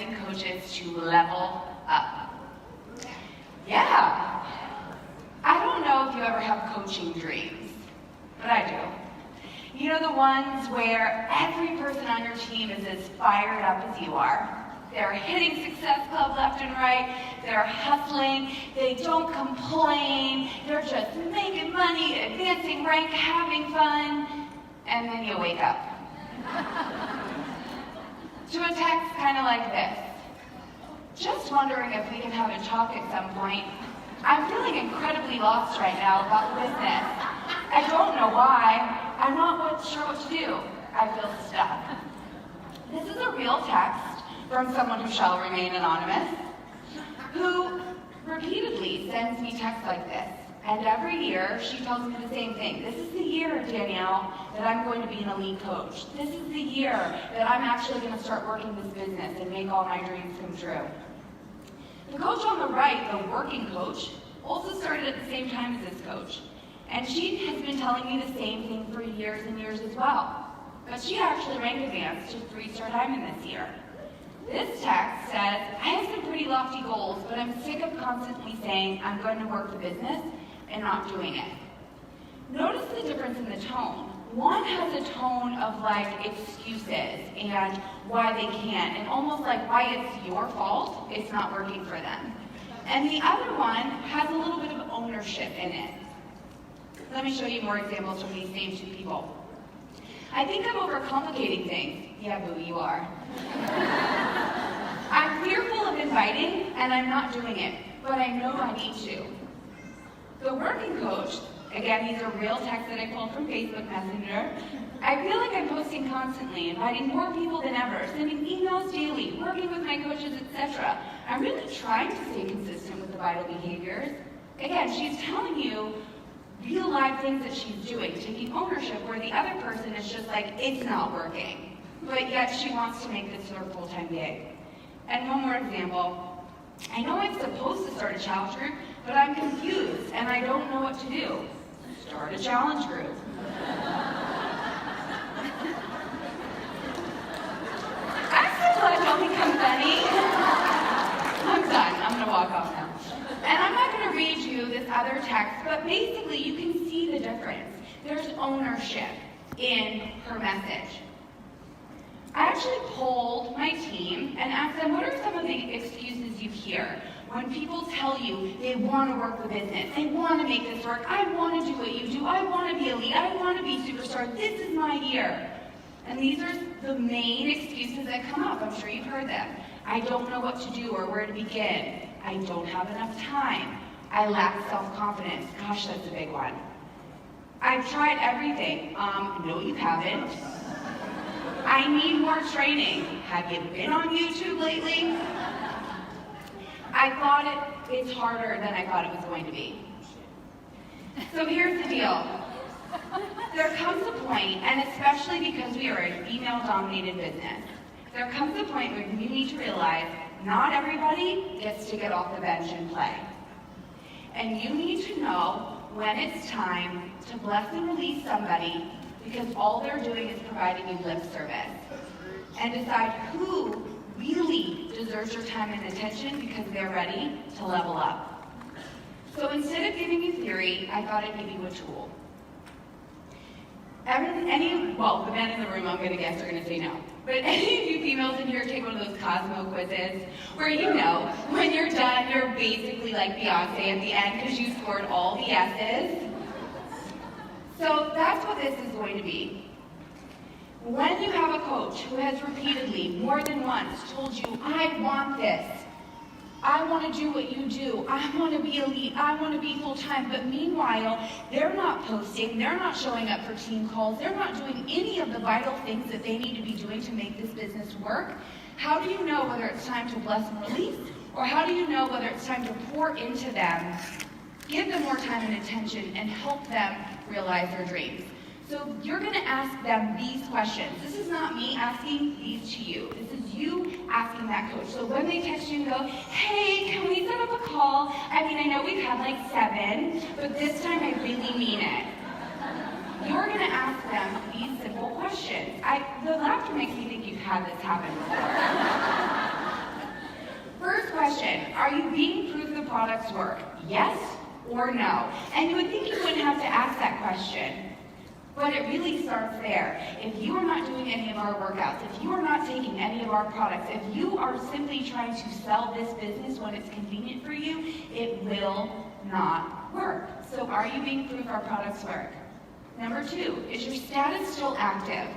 advancing coaches to level up. Yeah. I don't know if you ever have coaching dreams, but I do. You know, the ones where every person on your team is as fired up as you are. They're hitting Success Club left and right. They're hustling. They don't complain. They're just making money, advancing rank, having fun. And then you wake up to a text kind of like this. Just wondering if we can have a talk at some point. I'm feeling incredibly lost right now about the business. I don't know why. I'm not sure what to do. I feel stuck. This is a real text from someone who shall remain anonymous, who repeatedly sends me texts like this. And every year, she tells me the same thing. This is the year, Danielle, that I'm going to be an elite coach. This is the year that I'm actually going to start working this business and make all my dreams come true. The coach on the right, the working coach, also started at the same time as this coach. And she has been telling me the same thing for years and years as well. But she actually rank advanced to 3-star diamond this year. This text says, I have some pretty lofty goals, but I'm sick of constantly saying I'm going to work the business and not doing it. Notice the difference in the tone. One has a tone of like excuses and why they can't, and almost like why it's your fault it's not working for them. And the other one has a little bit of ownership in it. Let me show you more examples from these same two people. I think I'm overcomplicating things. Yeah, boo, you are. I'm fearful of inviting, and I'm not doing it, but I know I need to. The working coach, again, these are real texts that I pulled from Facebook Messenger. I feel like I'm posting constantly, inviting more people than ever, sending emails daily, working with my coaches, etc. I'm really trying to stay consistent with the vital behaviors. Again, she's telling you real life things that she's doing, taking ownership, where the other person is just like, it's not working. But yet she wants to make this her full-time gig. And one more example. I know I'm supposed to start a challenge group, but I'm confused and I don't know what to do. Start a challenge group. I'm so glad y'all think I'm funny. I'm done. I'm going to walk off now. And I'm not going to read you this other text, but basically you can see the difference. There's ownership in her message. I actually polled my team and asked them, what are some of the excuses you hear when people tell you they want to work the business, they want to make this work, I want to do what you do, I want to be elite, I want to be superstar, this is my year. And these are the main excuses that come up. I'm sure you've heard them. I don't know what to do or where to begin. I don't have enough time. I lack self-confidence. Gosh, that's a big one. I've tried everything. No, you haven't. I need more training. Have you been on YouTube lately? I thought it's harder than I thought it was going to be. So here's the deal. There comes a point, and especially because we are a female-dominated business, there comes a point where you need to realize not everybody gets to get off the bench and play. And you need to know when it's time to bless and release somebody because all they're doing is providing you lip service. And decide who really deserves your time and attention because they're ready to level up. So instead of giving you theory, I thought I'd give you a tool. The men in the room, I'm going to guess, are going to say no. But any of you females in here take one of those Cosmo quizzes where you know when you're done, you're basically like Beyonce at the end because you scored all the S's. So that's what this is going to be. When you have a coach who has repeatedly, more than once, told you, I want this, I want to do what you do, I want to be elite, I want to be full-time, but meanwhile, they're not posting, they're not showing up for team calls, they're not doing any of the vital things that they need to be doing to make this business work, how do you know whether it's time to bless and release, or how do you know whether it's time to pour into them, give them more time and attention, and help them realize their dreams? So you're going to ask them these questions. This is not me asking these to you. This is you asking that coach. So when they text you and go, hey, can we set up a call? I mean, I know we've had like 7, but this time I really mean it. You're going to ask them these simple questions. The laughter makes me think you've had this happen before. Are you being proof the products work? Yes or no? And you would think you wouldn't have to ask that question, but it really starts there. If you are not doing any of our workouts, if you are not taking any of our products, if you are simply trying to sell this business when it's convenient for you, it will not work. So are you being proof our products work? Number 2, is your status still active?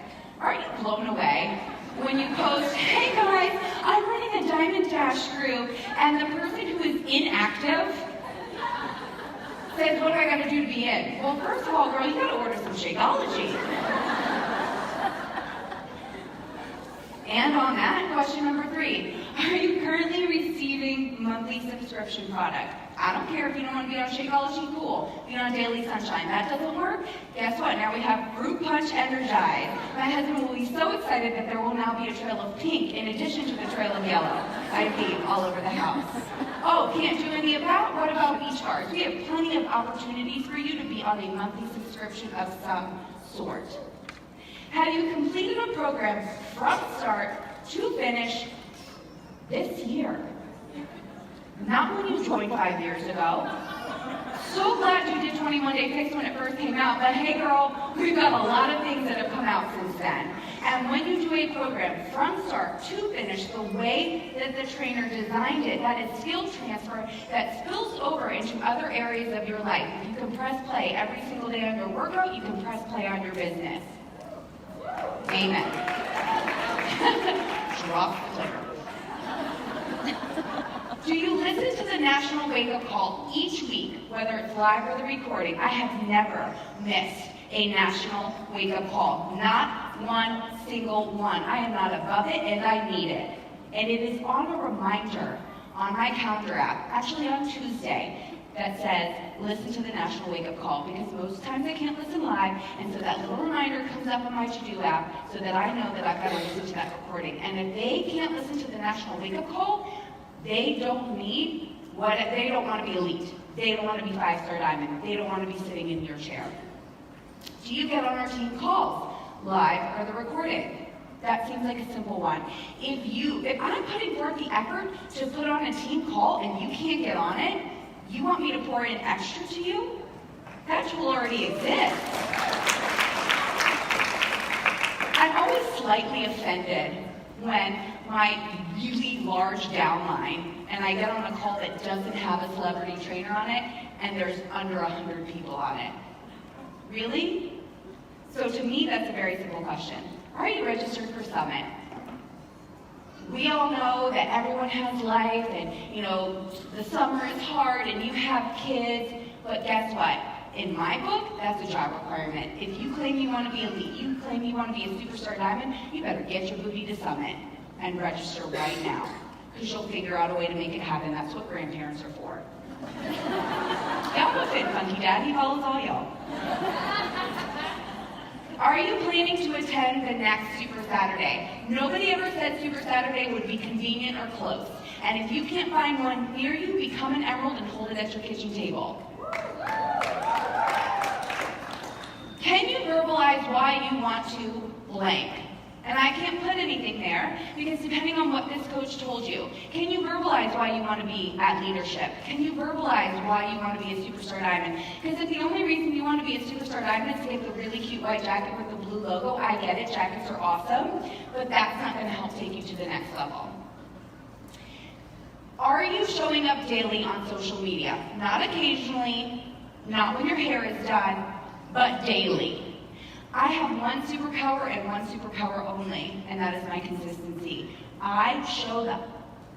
Aren't you blown away when you post, hey guys, I'm running a Diamond Dash crew, and the person who is inactive says, what do I gotta do to be in? Well, first of all, girl, you gotta order some Shakeology. And on that, question number 3, are you currently receiving monthly subscription product? I don't care if you don't want to be on Shakeology, cool. Be on Daily Sunshine. That doesn't work? Guess what? Now we have Fruit Punch Energize. My husband will be so excited that there will now be a trail of pink in addition to the trail of yellow. I peed all over the house. Oh, can't do any of that? What about beach bars? We have plenty of opportunities for you to be on a monthly subscription of some sort. Have you completed a program from start to finish this year? Not when you joined 5 years ago. So glad you did 21 Day Fix when it first came out, but hey girl, we've got a lot of things that have come out since then. And when you do a program from start to finish the way that the trainer designed it, that is skill transfer that spills over into other areas of your life. If you can press play every single day on your workout, you can press play on your business. Amen. Drop the clicker. Do you listen to the National Wake Up Call each week, whether it's live or the recording? I have never missed a National Wake Up Call. Not one single one. I am not above it, and I need it. And it is on a reminder on my calendar app, actually on Tuesday, that says, listen to the National Wake Up Call, because most times I can't listen live, and so that little reminder comes up on my to-do app so that I know that I've got to listen to that recording. And if they can't listen to the National Wake Up Call, they don't want to be elite. They don't want to be 5-star diamond. They don't want to be sitting in your chair. Do you get on our team calls, live or the recorded? That seems like a simple one. If I'm putting forth the effort to put on a team call and you can't get on it, you want me to pour in extra to you? That tool already exists. I'm always slightly offended when my really large downline and I get on a call that doesn't have a celebrity trainer on it and there's under 100 people on it. Really? So to me, that's a very simple question. Are you registered for Summit? We all know that everyone has life and, the summer is hard and you have kids, but guess what? In my book, that's a job requirement. If you claim you want to be elite, you claim you want to be a superstar diamond, you better get your booty to Summit and register right now, because you'll figure out a way to make it happen. That's what grandparents are for. Y'all know fit, Funky Dad. He follows all y'all. Are you planning to attend the next Super Saturday? Nobody ever said Super Saturday would be convenient or close. And if you can't find one near you, become an emerald and hold it at your kitchen table. Can you verbalize why you want to blank? And I can't put anything there because depending on what this coach told you, can you verbalize why you want to be at leadership? Can you verbalize why you want to be a superstar diamond? Because if the only reason you want to be a superstar diamond is to get the really cute white jacket with the blue logo, I get it, jackets are awesome, but that's not going to help take you to the next level. Are you showing up daily on social media? Not occasionally, not when your hair is done, but daily. I have one superpower and one superpower only, and that is my consistency. I show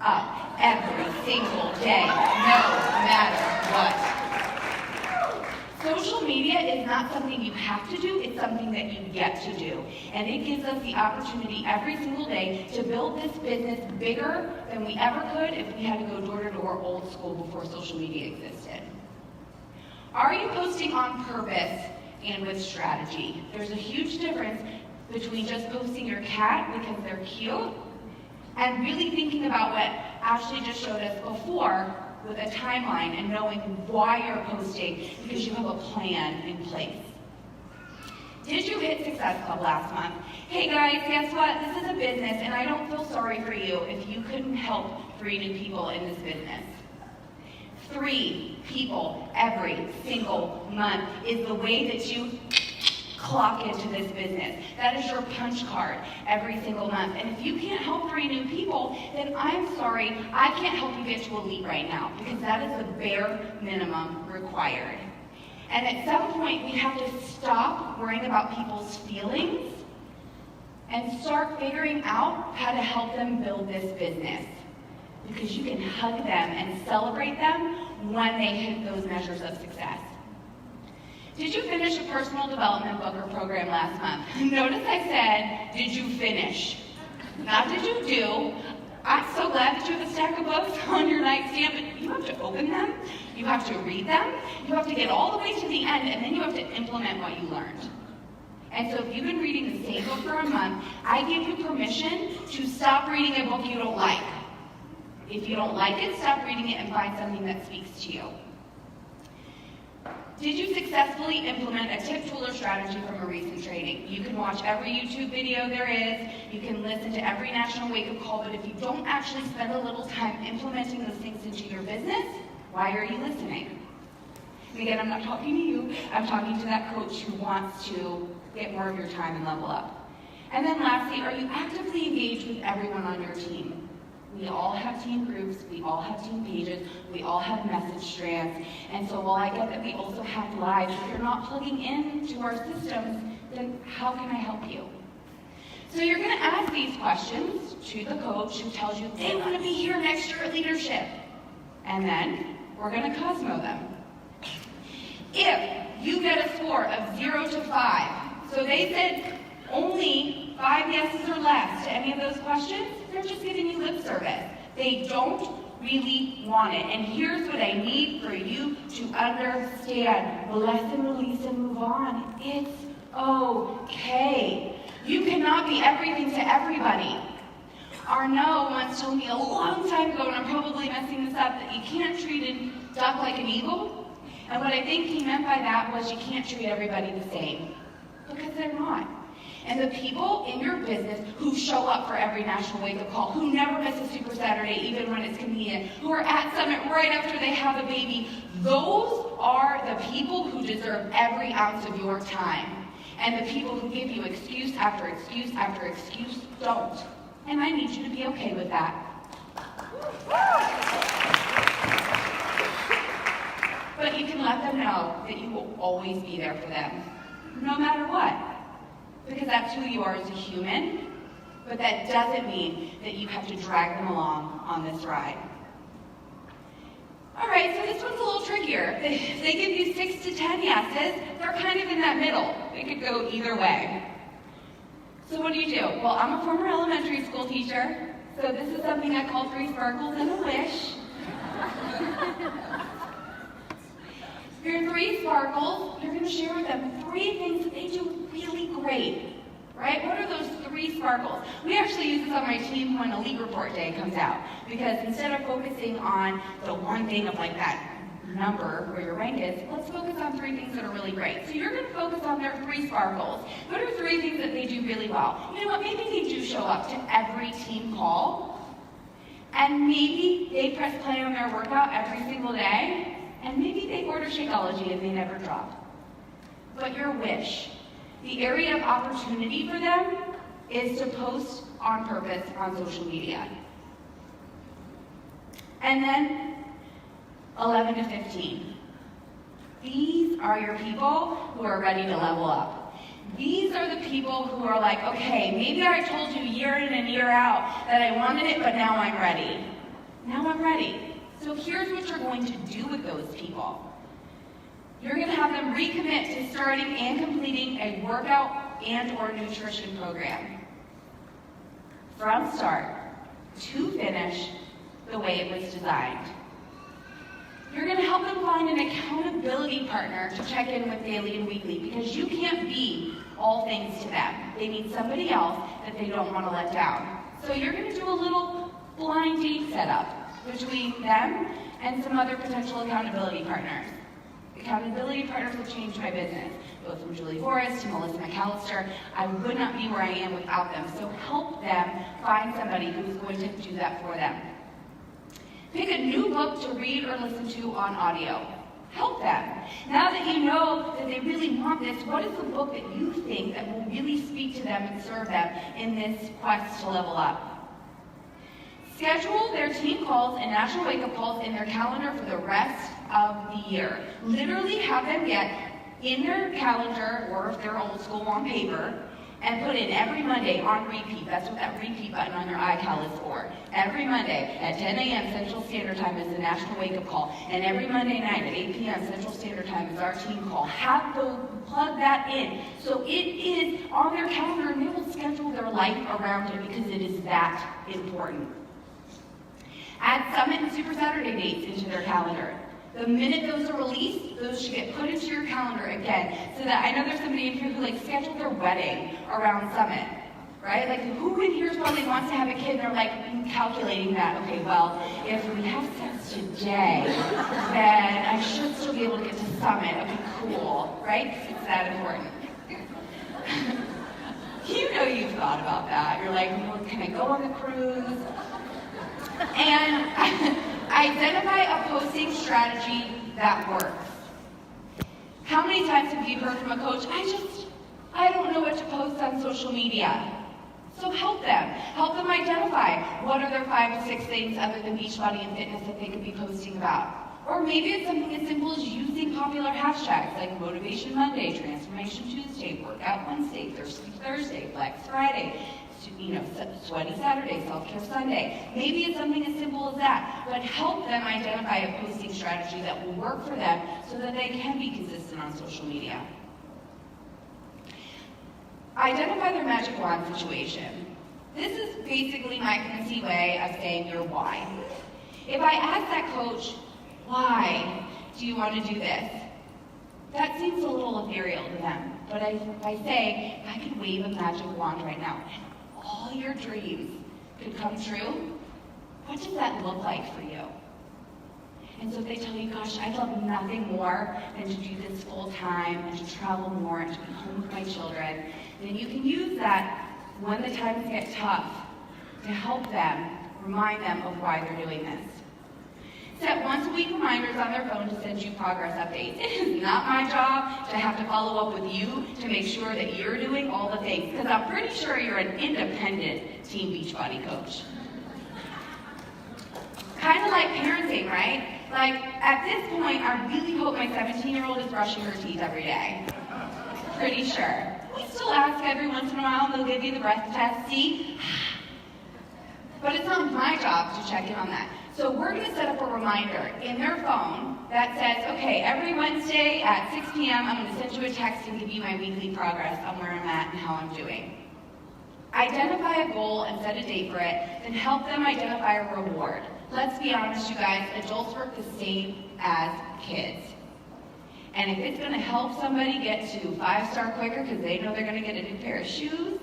up every single day, no matter what. Social media is not something you have to do, it's something that you get to do. And it gives us the opportunity every single day to build this business bigger than we ever could if we had to go door to door old school before social media existed. Are you posting on purpose and with strategy? There's a huge difference between just posting your cat because they're cute and really thinking about what Ashley just showed us before with a timeline and knowing why you're posting because you have a plan in place. Did you hit Success Club last month? Hey guys, guess what? This is a business and I don't feel sorry for you if you couldn't help 3 new people in this business. 3 people every single month is the way that you clock into this business. That is your punch card every single month. And if you can't help 3 new people, then I'm sorry, I can't help you get to elite right now, because that is the bare minimum required. And at some point, we have to stop worrying about people's feelings and start figuring out how to help them build this business. Because you can hug them and celebrate them when they hit those measures of success. Did you finish a personal development book or program last month? Notice I said, did you finish? Not did you do. I'm so glad that you have a stack of books on your nightstand, but you have to open them, you have to read them, you have to get all the way to the end, and then you have to implement what you learned. And so if you've been reading the same book for a month, I give you permission to stop reading a book you don't like. If you don't like it, stop reading it and find something that speaks to you. Did you successfully implement a tip, tool, or strategy from a recent training? You can watch every YouTube video there is, you can listen to every national wake-up call, but if you don't actually spend a little time implementing those things into your business, why are you listening? And again, I'm not talking to you, I'm talking to that coach who wants to get more of your time and level up. And then lastly, are you actively engaged with everyone on your team? We all have team groups, we all have team pages, we all have message strands, and so while I get that we also have lives, if you're not plugging into our systems, then how can I help you? So you're going to ask these questions to the coach who tells you they want to be here next year at leadership, and then we're going to Cosmo them. If you get a score of 0 to 5, so they said only 5 yeses or less to any of those questions, they're just giving you lip service. They don't really want it. And here's what I need for you to understand. Bless and release and move on. It's okay. You cannot be everything to everybody. Arnaud once told me a long time ago, and I'm probably messing this up, that you can't treat a duck like an eagle. And what I think he meant by that was you can't treat everybody the same. Because they're not. And the people in your business who show up for every national wake-up call, who never miss a Super Saturday even when it's convenient, who are at Summit right after they have a baby, those are the people who deserve every ounce of your time. And the people who give you excuse after excuse after excuse don't. And I need you to be okay with that. But you can let them know that you will always be there for them, no matter what. Because that's who you are as a human, but that doesn't mean that you have to drag them along on this ride. All right, so this one's a little trickier. They give you 6 to 10 yeses. They're kind of in that middle. It could go either way. So what do? Well, I'm a former elementary school teacher, so this is something I call 3 sparkles and a wish. Your 3 sparkles, you're going to share with them 3 things that they do really great, right? What are those 3 sparkles? We actually use this on my team when Elite Report Day comes out, because instead of focusing on the one thing of like that number where your rank is, let's focus on 3 things that are really great. So you're going to focus on their 3 sparkles. What are 3 things that they do really well? You know what, maybe they do show up to every team call, and maybe they press play on their workout every single day, and maybe they order Shakeology and they never drop. But your wish, the area of opportunity for them is to post on purpose on social media. And then 11 to 15. These are your people who are ready to level up. These are the people who are like, okay, maybe I told you year in and year out that I wanted it, but now I'm ready. Now I'm ready. So here's what you're going to do with those people. You're going to have them recommit to starting and completing a workout and or nutrition program. From start to finish the way it was designed. You're going to help them find an accountability partner to check in with daily and weekly, because you can't be all things to them. They need somebody else that they don't want to let down. So you're going to do a little blind date setup between them and some other potential accountability partners. Accountability partners have changed my business, both from Julie Forrest to Melissa McAllister. I would not be where I am without them, so help them find somebody who's going to do that for them. Pick a new book to read or listen to on audio. Help them. Now that you know that they really want this, what is the book that you think that will really speak to them and serve them in this quest to level up? Schedule their team calls and national wake-up calls in their calendar for the rest of the year. Literally have them get in their calendar, or if they're old school, on paper, and put in every Monday on repeat. That's what that repeat button on your iCal is for. Every Monday at 10 a.m. Central Standard Time is the national wake-up call, and every Monday night at 8 p.m. Central Standard Time is our team call. Have them plug that in so it is on their calendar, and they will schedule their life around it because it is that important. Add Summit and Super Saturday dates into their calendar. The minute those are released, those should get put into your calendar again. So that I know there's somebody in here who scheduled their wedding around Summit, right? Who in here probably wants to have a kid and they're calculating that, okay, well, if we have sex today, then I should still be able to get to Summit. Okay, cool, right? It's that important. You know you've thought about that. You're like, well, can I go on the cruise? And identify a posting strategy that works. How many times have you heard from a coach, I don't know what to post on social media? So help them. Help them identify what are their 5 to 6 things other than Beachbody and fitness that they could be posting about. Or maybe it's something as simple as using popular hashtags like Motivation Monday, Transformation Tuesday, Workout Wednesday, Thirsty Thursday, Flex Friday, Sweaty Saturday, Self-Care Sunday. Maybe it's something as simple as that, but help them identify a posting strategy that will work for them so that they can be consistent on social media. Identify their magic wand situation. This is basically my fancy way of saying your why. If I ask that coach, why do you want to do this? That seems a little ethereal to them. But if I say, I could wave a magic wand right now, and all your dreams could come true, what does that look like for you? And so if they tell you, gosh, I'd love nothing more than to do this full time and to travel more and to be home with my children, then you can use that when the times get tough to help them, remind them of why they're doing this. Set once-a-week reminders on their phone to send you progress updates. It is not my job to have to follow up with you to make sure that you're doing all the things, because I'm pretty sure you're an independent Team Beachbody coach. Kind of like parenting, right? At this point, I really hope my 17-year-old is brushing her teeth every day. Pretty sure. We still ask every once in a while, and they'll give you the breath test, see? But it's not my job to check in on that. So we're going to set up a reminder in their phone that says, okay, every Wednesday at 6 p.m., I'm going to send you a text and give you my weekly progress on where I'm at and how I'm doing. Identify a goal and set a date for it, then help them identify a reward. Let's be honest, you guys, adults work the same as kids. And if it's going to help somebody get to 5-star quicker because they know they're going to get a new pair of shoes,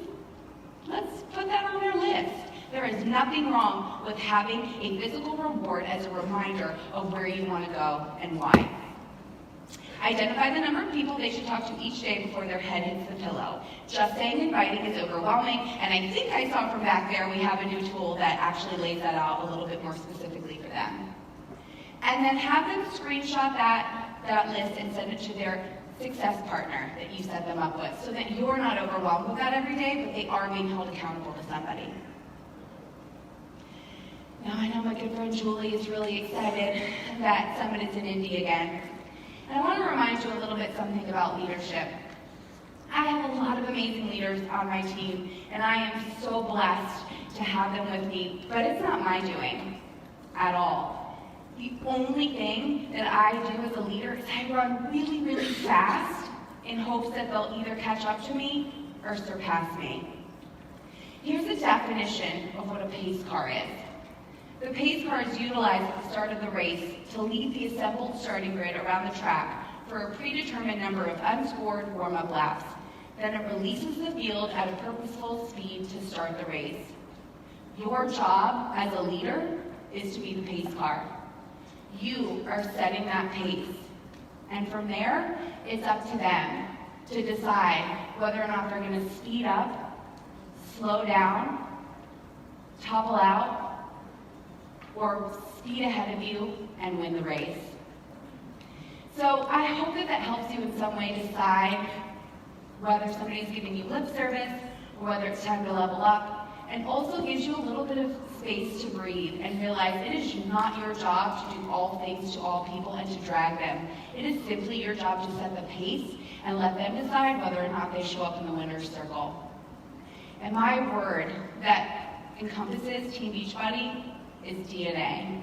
let's put that on their list. There is nothing wrong with having a physical reward as a reminder of where you want to go and why. Identify the number of people they should talk to each day before their head hits the pillow. Just saying inviting is overwhelming, and I think I saw from back there we have a new tool that actually lays that out a little bit more specifically for them. And then have them screenshot that list and send it to their success partner that you set them up with so that you're not overwhelmed with that every day, but they are being held accountable to somebody. Now I know my good friend Julie is really excited that Summit is in Indy again. And I want to remind you a little bit something about leadership. I have a lot of amazing leaders on my team, and I am so blessed to have them with me, but it's not my doing at all. The only thing that I do as a leader is I run really, really fast in hopes that they'll either catch up to me or surpass me. Here's a definition of what a pace car is. The pace car is utilized at the start of the race to lead the assembled starting grid around the track for a predetermined number of unscored warm-up laps. Then it releases the field at a purposeful speed to start the race. Your job as a leader is to be the pace car. You are setting that pace. And from there, it's up to them to decide whether or not they're going to speed up, slow down, topple out, or speed ahead of you and win the race. So I hope that that helps you in some way decide whether somebody's giving you lip service or whether it's time to level up, and also gives you a little bit of space to breathe and realize it is not your job to do all things to all people and to drag them. It is simply your job to set the pace and let them decide whether or not they show up in the winner's circle. And my word that encompasses Team Beachbody is DNA.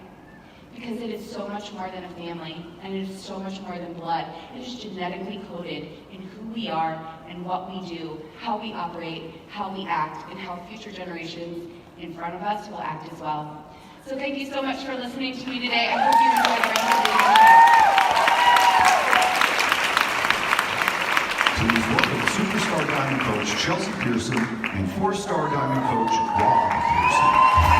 Because it is so much more than a family, and it is so much more than blood. It is genetically coded in who we are and what we do, how we operate, how we act, and how future generations in front of us will act as well. So thank you so much for listening to me today. I hope you enjoyed the rest of the Please welcome Superstar Diamond Coach Chelsea Pearson and 4-star Diamond Coach Rob